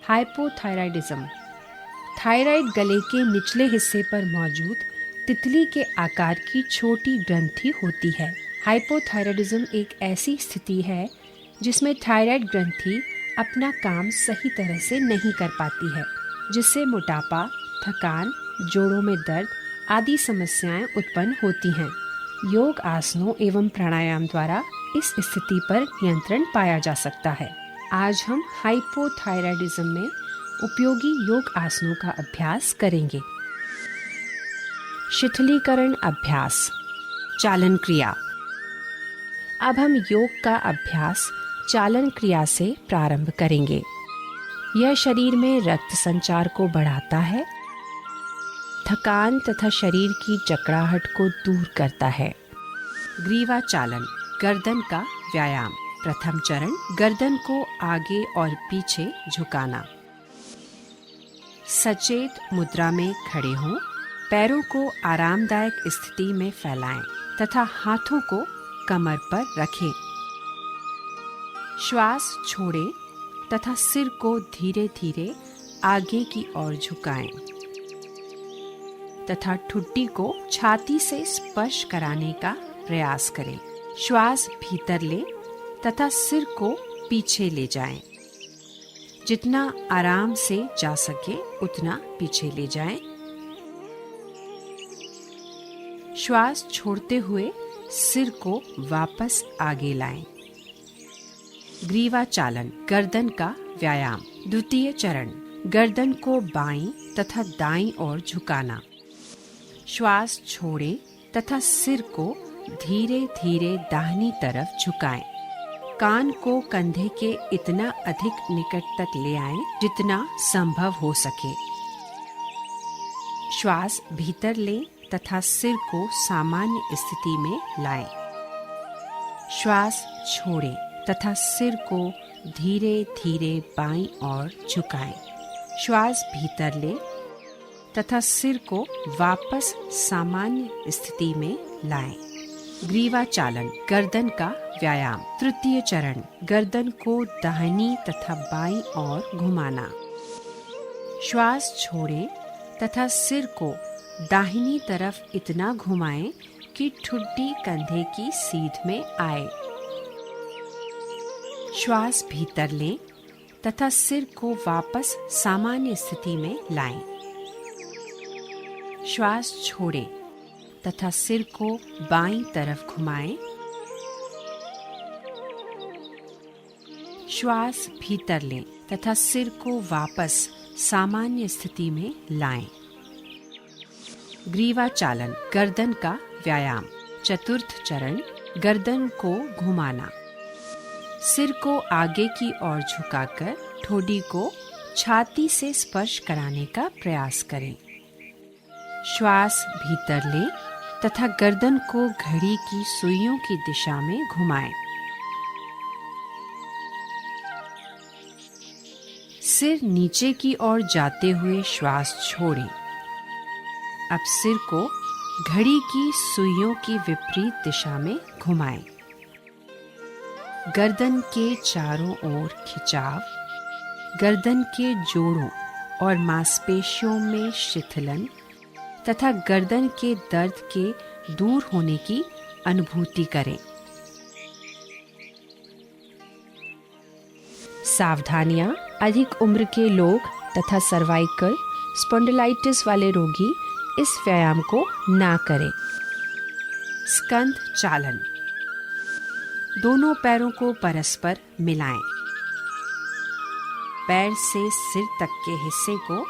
Hypothyroidism. Thyroid गले के निचले हिस्से पर मौजूद तितली के आकार की छोटी ग्रंथि होती है। हाइपोथायराइडिज्म एक ऐसी स्थिति है जिसमें थायराइड ग्रंथि अपना काम सही तरह से नहीं कर पाती है, जिससे मोटापा, थकान, जोड़ों में दर्द आदि समस्याएं उत्पन्न होती हैं। योग आसनों एवं प्राणायाम द्वारा इस स्थिति पर नियंत्रण पाया जा सकता है। आज हम हाइपोथायराइडिज्म में उपयोगी योग आसनों का अभ्यास करेंगे। शिथिलीकरण अभ्यास, चालन क्रिया। अब हम योग का अभ्यास चालन क्रिया से प्रारंभ करेंगे। यह शरीर में रक्त संचार को बढ़ाता है, थकान तथा शरीर की जकड़ाहट को दूर करता है। ग्रीवा चालन, गर्दन का व्यायाम। प्रथम चरण, गर्दन को आगे और पीछे झुकाना। सचेत मुद्रा में खड़े हों, पैरों को आरामदायक स्थिति में फैलाएं तथा हाथों को कमर पर रखें। श्वास छोड़ें तथा सिर को धीरे धीरे आगे की ओर झुकाएं तथा ठुड्डी को छाती से स्पर्श कराने का प्रयास करें। श्वास भीतर लें तथा सिर को पीछे ले जाएं। जितना आराम से जा सके उतना पीछे ले जाएं। श्वास छोड़ते हुए सिर को वापस आगे लाएं। ग्रीवा चालन, गर्दन का व्यायाम। द्वितीय चरण, गर्दन को बाईं तथा दाईं ओर झुकाना। श्वास छोड़ें तथा सिर को धीरे धीरे दाहिनी तरफ झुकाएं। कान को कंधे के इतना अधिक निकट तक ले आएं जितना संभव हो सके। श्वास भीतर लें तथा सिर को सामान्य स्थिति में लाएं। श्वास छोड़ें तथा सिर को धीरे धीरे बाईं ओर झुकाएं। श्वास भीतर लें तथा सिर को वापस सामान्य स्थिति में लाएं। ग्रीवा चालन, गर्दन का व्यायाम। तृतीय चरण, गर्दन को दाहिनी तथा बाईं ओर घुमाना। श्वास छोड़ें तथा सिर को दाहिनी तरफ इतना घुमाएं कि ठुड्डी कंधे की सीध में आए। श्वास भीतर लें तथा सिर को वापस सामान्य स्थिति में लाएं। श्वास छोड़ें तथा सिर को बाईं तरफ घुमाएं। श्वास भीतर लें तथा सिर को वापस सामान्य स्थिति में लाएं। ग्रीवा चालन, गर्दन का व्यायाम। चतुर्थ चरण, गर्दन को घुमाना। सिर को आगे की ओर झुकाकर ठोडी को छाती से स्पर्श कराने का प्रयास करें। श्वास भीतर लें तथा गर्दन को घड़ी की सुइयों की दिशा में घुमाएं। सिर नीचे की ओर जाते हुए श्वास छोड़ें। अब सिर को घड़ी की सुइयों की विपरीत दिशा में घुमाएं। गर्दन के चारों ओर खिंचाव, गर्दन के जोड़ों और मांसपेशियों में शिथिलन तथा गर्दन के दर्द के दूर होने की अनुभूति करें। सावधानियां, अधिक उम्र के लोग तथा सर्वाइकल स्पॉन्डिलाइटिस वाले रोगी इस व्यायाम को ना करें। स्कंध चालन, दोनों पैरों को परस्पर मिलाएं। पैर से सिर तक के हिस्से को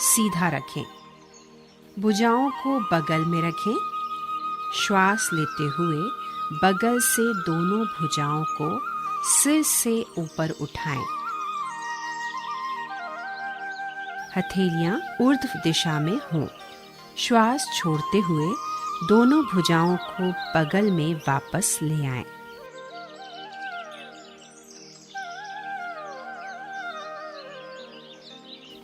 सीधा रखें। भुजाओं को बगल में रखें। श्वास लेते हुए बगल से दोनों भुजाओं को सिर से ऊपर उठाएं। हथेलियां ऊर्ध्व दिशा में हों। श्वास छोड़ते हुए दोनों भुजाओं को बगल में वापस ले आएं।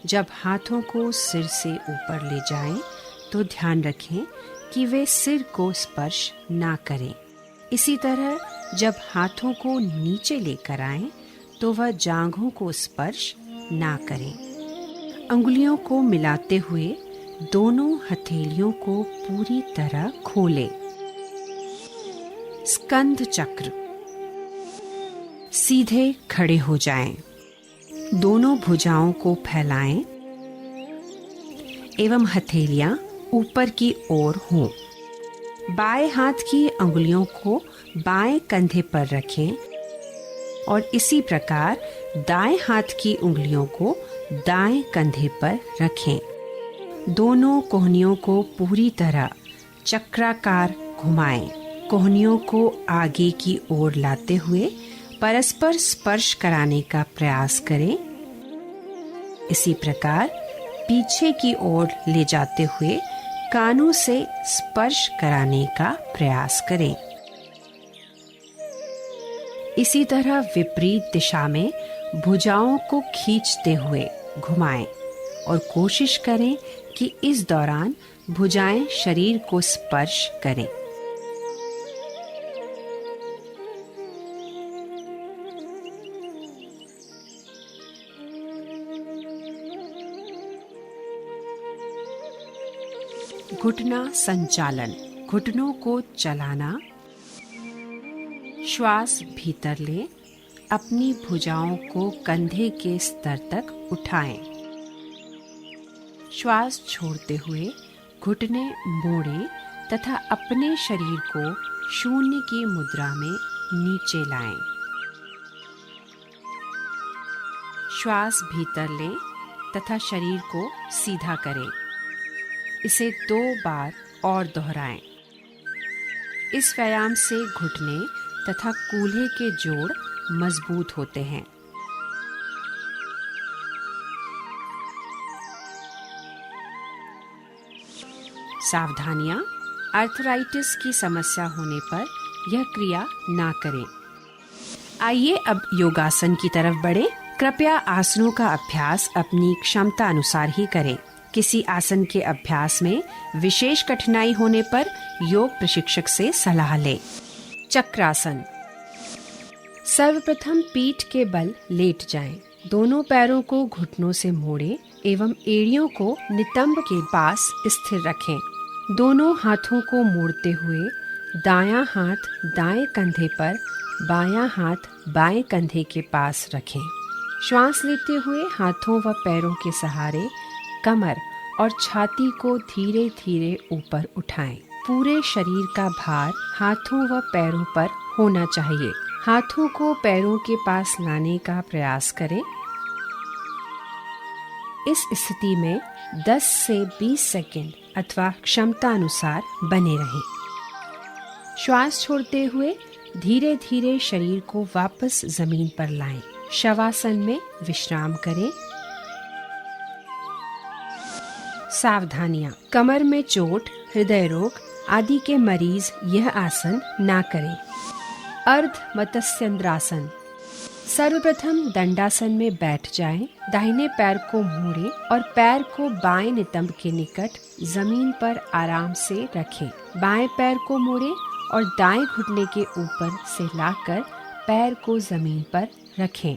जब हाथों को सिर से ऊपर ले जाएं, तो ध्यान रखें कि वे सिर को स्पर्श ना करें। इसी तरह जब हाथों को नीचे लेकर आएं, तो वह जांघों को स्पर्श ना करें। अंगुलियों को मिलाते हुए दोनों हथेलियों को पूरी तरह खोलें। स्कंध चक्र। सीधे खड़े हो जाएं। दोनों भुजाओं को फैलाएं एवं हथेलियां ऊपर की ओर हों। बाएं हाथ की अंगुलियों को बाएं कंधे पर रखें और इसी प्रकार दाएं हाथ की उंगलियों को दाएं कंधे पर रखें। दोनों कोहनियों को पूरी तरह चक्राकार घुमाएं। कोहनियों को आगे की ओर लाते हुए परस्पर स्पर्श कराने का प्रयास करें। इसी प्रकार पीछे की ओर ले जाते हुए कानों से स्पर्श कराने का प्रयास करें। इसी तरह विपरीत दिशा में भुजाओं को खींचते हुए घुमाएं और कोशिश करें कि इस दौरान भुजाएं शरीर को स्पर्श करें। घुटना संचालन। घुटनों को चलाना। श्वास भीतर लें। अपनी भुजाओं को कंधे के स्तर तक उठाएं। श्वास छोड़ते हुए घुटने मोड़ें तथा अपने शरीर को शून्य की मुद्रा में नीचे लाएं। श्वास भीतर लें तथा शरीर को सीधा करें। इसे 2 बार और दोहराएं। इस व्यायाम से घुटने तथा कूल्हे के जोड़ मजबूत होते हैं। सावधानियां। आर्थराइटिस की समस्या होने पर यह क्रिया ना करें। आइए अब योगासन की तरफ बढ़ें। कृपया आसनों का अभ्यास अपनी क्षमता अनुसार ही करें। किसी आसन के अभ्यास में विशेष कठिनाई होने पर योग प्रशिक्षक से सलाह लें। चक्रासन। सर्वप्रथम पीठ के बल लेट जाएं। दोनों पैरों को घुटनों से मोड़ें एवं एड़ियों को नितंब के पास स्थिर रखें। दोनों हाथों को मोड़ते हुए दायां हाथ दाएं कंधे पर, बायां हाथ बाएं कंधे के पास रखें। श्वास लेते हुए हाथों व पैरों के सहारे कमर और छाती को धीरे धीरे ऊपर उठाएं। पूरे शरीर का भार हाथों व पैरों पर होना चाहिए। हाथों को पैरों के पास लाने का प्रयास करें। इस स्थिति में 10 से 20 सेकंड अथवा क्षमता अनुसार बने रहें। श्वास छोड़ते हुए धीरे धीरे शरीर को वापस जमीन पर लाएं। शवासन में विश्राम करें। सावधानियां। कमर में चोट, हृदय रोग आदि के मरीज यह आसन ना करें। अर्ध मत्स्येंद्रासन। सर्वप्रथम दंडासन में बैठ जाएं। दाहिने पैर को मोड़ें और पैर को बाएं नितंब के निकट जमीन पर आराम से रखें। बाएं पैर को मोड़ें और दाएं घुटने के ऊपर से लाकर पैर को जमीन पर रखें।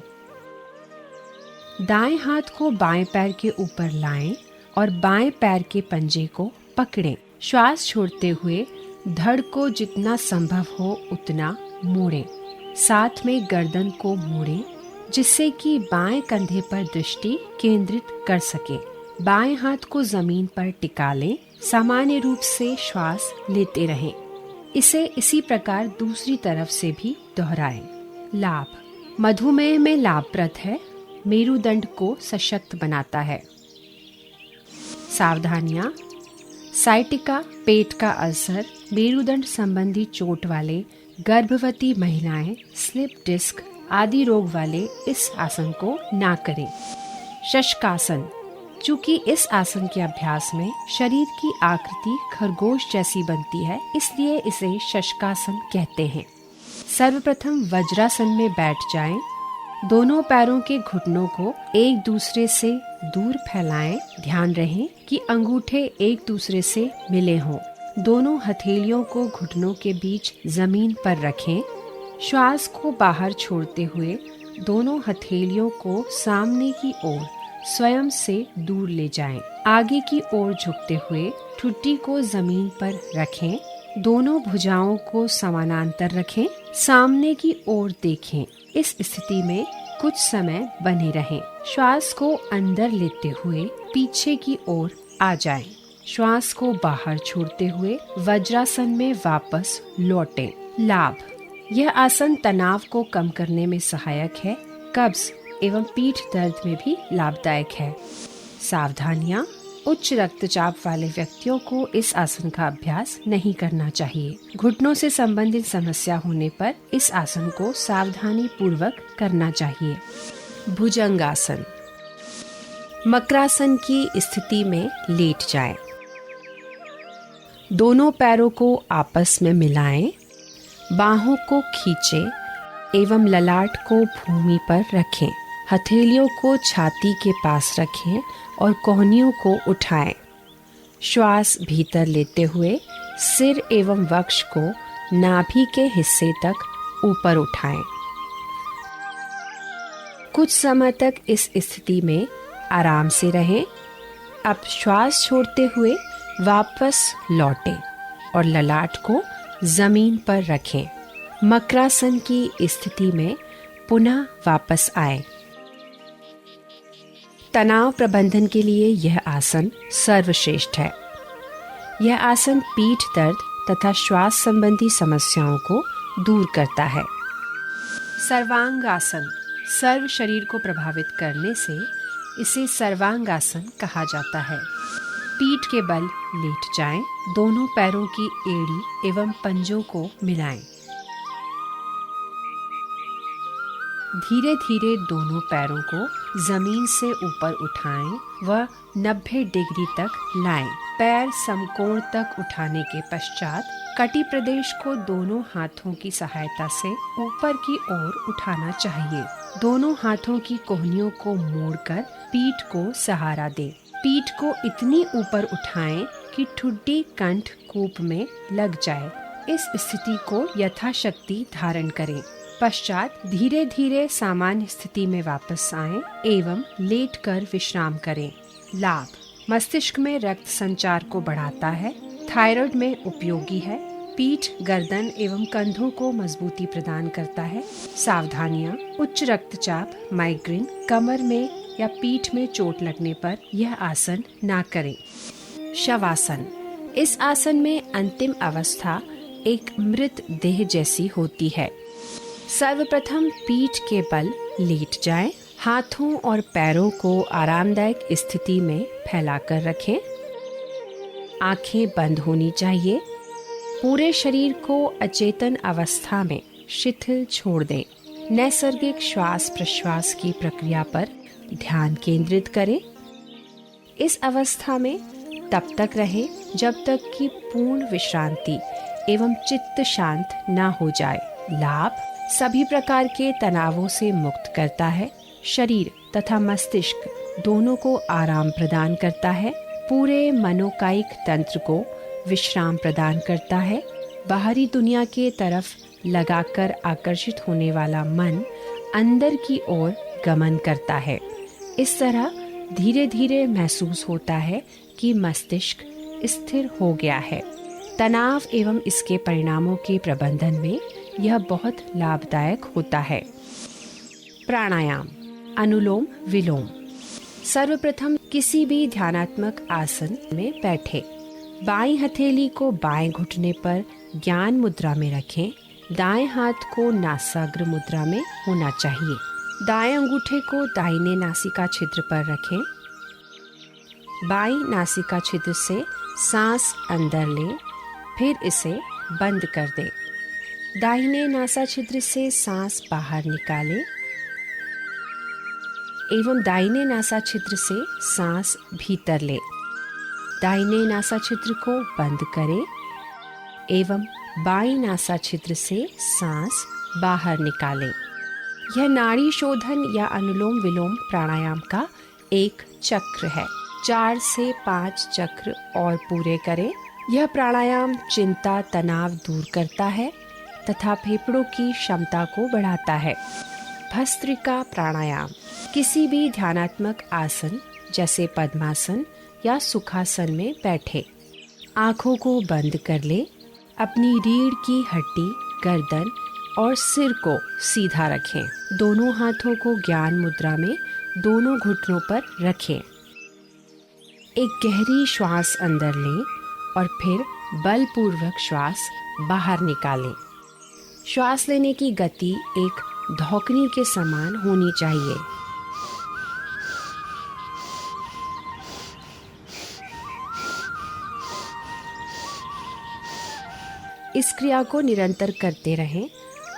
दाएं हाथ को बाएं पैर के ऊपर लाएं और बाएं पैर के पंजे को पकड़ें। श्वास छोड़ते हुए धड़ को जितना संभव हो उतना मोड़ें। साथ में गर्दन को मोड़ें जिससे कि बाएं कंधे पर दृष्टि केंद्रित कर सके। बाएं हाथ को जमीन पर टिका लें। सामान्य रूप से श्वास लेते रहें। इसे इसी प्रकार दूसरी तरफ से भी दोहराएं। लाभ। मधुमेह में लाभप्रद है। मेरुदंड को सशक्त बनाता है। सावधानियां। साइटिका, पेट का अल्सर, मेरुदंड संबंधी चोट वाले गर्भवती महिलाएं, स्लिप डिस्क आदि रोग वाले इस आसन को ना करें। शशकासन। चूंकि इस आसन के अभ्यास में शरीर की आकृति खरगोश जैसी बनती है, इसलिए इसे शशकासन कहते हैं। सर्वप्रथम वज्रासन में बैठ जाएं। दोनों पैरों के घुटनों को एक दूसरे से दूर फैलाएं। ध्यान रहे कि अंगूठे एक दूसरे से मिले हों। दोनों हथेलियों को घुटनों के बीच जमीन पर रखें। श्वास को बाहर छोड़ते हुए दोनों हथेलियों को सामने की ओर स्वयं से दूर ले जाएं। आगे की ओर झुकते हुए ठुड्डी को जमीन पर रखें। दोनों भुजाओं को समानांतर रखें। सामने की ओर देखें। इस स्थिति में कुछ समय बने रहें। श्वास को अंदर लेते हुए पीछे की ओर आ जाएं। श्वास को बाहर छोड़ते हुए वज्रासन में वापस लौटें। लाभ: यह आसन तनाव को कम करने में सहायक है। कब्ज एवं पीठ दर्द में भी लाभदायक है। सावधानियां: उच्च रक्तचाप वाले व्यक्तियों को इस आसन का अभ्यास नहीं करना चाहिए। घुटनों से संबंधित समस्या होने पर इस आसन को सावधानी पूर्वक करना चाहिए। भुजंगासन: मकरासन की स्थिति में लेट जाएं। दोनों पैरों को आपस में मिलाएं। बाहों को खींचें एवं ललाट को भूमि पर रखें। हथेलियों को छाती के पास रखें और कोहनियों को उठाएं। श्वास भीतर लेते हुए सिर एवं वक्ष को नाभि के हिस्से तक ऊपर उठाएं। कुछ समय तक इस स्थिति में आराम से रहें। अब श्वास छोड़ते हुए वापस लौटें और ललाट को जमीन पर रखें। मकरासन की स्थिति में पुनः वापस आएं। तनाव प्रबंधन के लिए यह आसन सर्वश्रेष्ठ है। यह आसन पीठ दर्द तथा श्वास संबंधी समस्याओं को दूर करता है। सर्वांगासन: सर्व शरीर को प्रभावित करने से इसे सर्वांगासन कहा जाता है। पीठ के बल लेट जाएं। दोनों पैरों की एड़ी एवं पंजों को मिलाएं। धीरे धीरे दोनों पैरों को जमीन से ऊपर उठाएं व 90 डिग्री तक लाएं। पैर समकोण तक उठाने के पश्चात कटी प्रदेश को दोनों हाथों की सहायता से ऊपर की ओर उठाना चाहिए। दोनों हाथों की कोहनियों को मोड़कर पीठ को सहारा दें। पीठ को इतनी ऊपर उठाएं कि ठुड्डी कंठ कूप में लग जाए। इस स्थिति को यथाशक्ति धारण करें। पश्चात धीरे धीरे सामान्य स्थिति में वापस आएं एवं लेटकर विश्राम करें। लाभ: मस्तिष्क में रक्त संचार को बढ़ाता है। थायराइड में उपयोगी है। पीठ, गर्दन एवं कंधों को मजबूती प्रदान करता है। सावधानियां: उच्च रक्तचाप, माइग्रेन, कमर में या पीठ में चोट लगने पर यह आसन ना करें। शवासन: इस आसन में अंतिम अवस्था एक मृत देह जैसी होती है। सर्वप्रथम पीठ के बल लेट जाएं। हाथों और पैरों को आरामदायक स्थिति में फैलाकर रखें। आंखें बंद होनी चाहिए। पूरे शरीर को अचेतन अवस्था में शिथिल छोड़ दें। नैसर्गिक श्वास प्रश्वास की प्रक्रिया पर ध्यान केंद्रित करें। इस अवस्था में तब तक रहें जब तक कि पूर्ण विश्रांति एवं चित्त शांत न हो जाए। लाभ: सभी प्रकार के तनावों से मुक्त करता है। शरीर तथा मस्तिष्क दोनों को आराम प्रदान करता है। पूरे मनोकायिक तंत्र को विश्राम प्रदान करता है। बाहरी दुनिया के तरफ लगाकर आकर्षित होने वाला मन अंदर की ओर गमन करता है। इस तरह धीरे धीरे महसूस होता है कि मस्तिष्क स्थिर हो गया है। तनाव एवं इसके परिणामों के प्रबंधन में यह बहुत लाभदायक होता है। प्राणायाम: अनुलोम विलोम। सर्वप्रथम किसी भी ध्यानात्मक आसन में बैठे। बाईं हथेली को बाएं घुटने पर ज्ञान मुद्रा में रखें। दाएं हाथ को नासाग्र मुद्रा में होना चाहिए। दाएं अंगूठे को दाहिने नासिका छिद्र पर रखें। बाईं नासिका छिद्र से सांस अंदर लें, फिर इसे बंद कर दें। दाहिने नासा छिद्र से सांस बाहर निकालें एवं दाहिने नासा छिद्र से सांस भीतर लें। दाहिने नासा छिद्र को बंद करें एवं बाईं नासा छिद्र से सांस बाहर निकालें। यह नाड़ी शोधन या अनुलोम विलोम प्राणायाम का एक चक्र है। 4 से 5 चक्र और पूरे करें। यह प्राणायाम चिंता तनाव दूर करता है तथा फेफड़ों की क्षमता को बढ़ाता है। भस्त्रिका प्राणायाम। किसी भी ध्यानात्मक आसन जैसे पद्मासन या सुखासन में बैठे। आँखों को बंद कर ले। अपनी रीढ़ की हड्डी, गर्दन और सिर को सीधा रखें। दोनों हाथों को ज्ञान मुद्रा में दोनों घुटनों पर रखें। एक गहरी श्वास अंदर लें और फिर बलपूर्वक श्वास बाहर निकालें। श्वास लेने की गति एक धौंकनी के समान होनी चाहिए। इस क्रिया को निरंतर करते रहें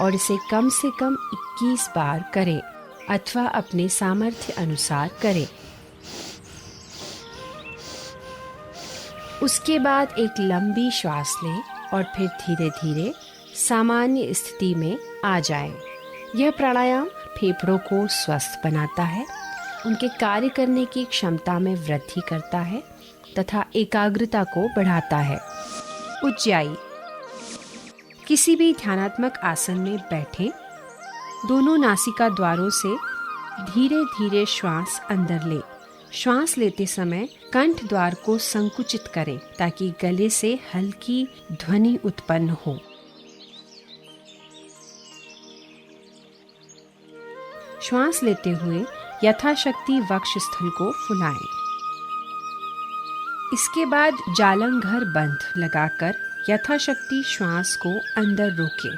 और इसे कम से कम 21 बार करें अथवा अपने सामर्थ्य अनुसार करें। उसके बाद एक लंबी श्वास लें और फिर धीरे धीरे सामान्य स्थिति में आ जाएं। यह प्राणायाम फेफड़ों को स्वस्थ बनाता है, उनके कार्य करने की क्षमता में वृद्धि करता है तथा एकाग्रता को बढ़ाता है। उज्जाई। किसी भी ध्यानात्मक आसन में बैठें। दोनों नासिका द्वारों से धीरे धीरे श्वास अंदर लें। श्वास लेते समय कंठ द्वार को संकुचित करें ताकि गले से हल्की ध्वनि उत्पन्न हो। श्वास लेते हुए यथाशक्ति वक्षस्थल को फुलाएं। इसके बाद जालंघर बंध लगाकर यथाशक्ति श्वास को अंदर रोकें।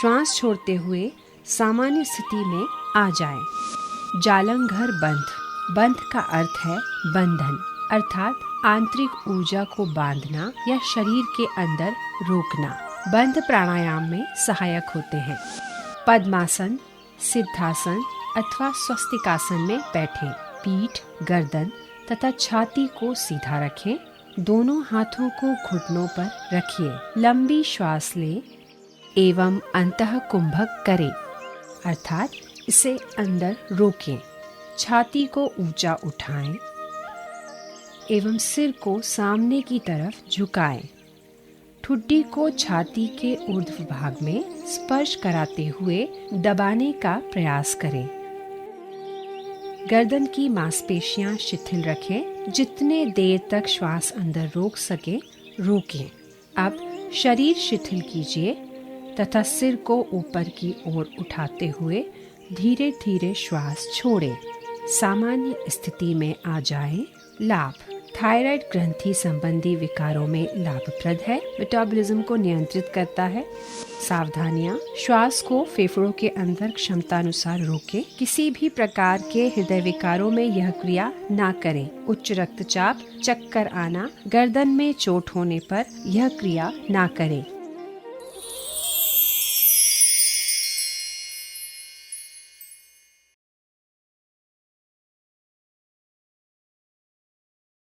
श्वास छोड़ते हुए सामान्य स्थिति में आ जाएं। जालंघर बंध। बंध का अर्थ है बंधन, अर्थात आंतरिक ऊर्जा को बांधना या शरीर के अंदर रोकना। बंध प्राणायाम में सहायक होते हैं। पद्मासन, सिद्धासन अथवा स्वस्तिकासन में बैठें। पीठ, गर्दन तथा छाती को सीधा रखें। दोनों हाथों को घुटनों पर रखिए। लंबी श्वास लें एवं अंतः कुंभक करें, अर्थात इसे अंदर रोकें। छाती को ऊंचा उठाएं एवं सिर को सामने की तरफ झुकाएं। ठुड्डी को छाती के ऊर्ध्व भाग में स्पर्श कराते हुए दबाने का प्रयास करें। गर्दन की मांसपेशियां शिथिल रखें। जितने देर तक श्वास अंदर रोक सके रोकें। अब शरीर शिथिल कीजिए तथा सिर को ऊपर की ओर उठाते हुए धीरे धीरे श्वास छोड़ें। सामान्य स्थिति में आ जाएं। लाभ। थायराइड ग्रंथि संबंधी विकारों में लाभप्रद है। मेटाबॉलिज्म को नियंत्रित करता है। सावधानियां। श्वास को फेफड़ों के अंदर क्षमतानुसार रोकें। किसी भी प्रकार के हृदय विकारों में यह क्रिया ना करें। उच्च रक्तचाप, चक्कर आना, गर्दन में चोट होने पर यह क्रिया ना करें।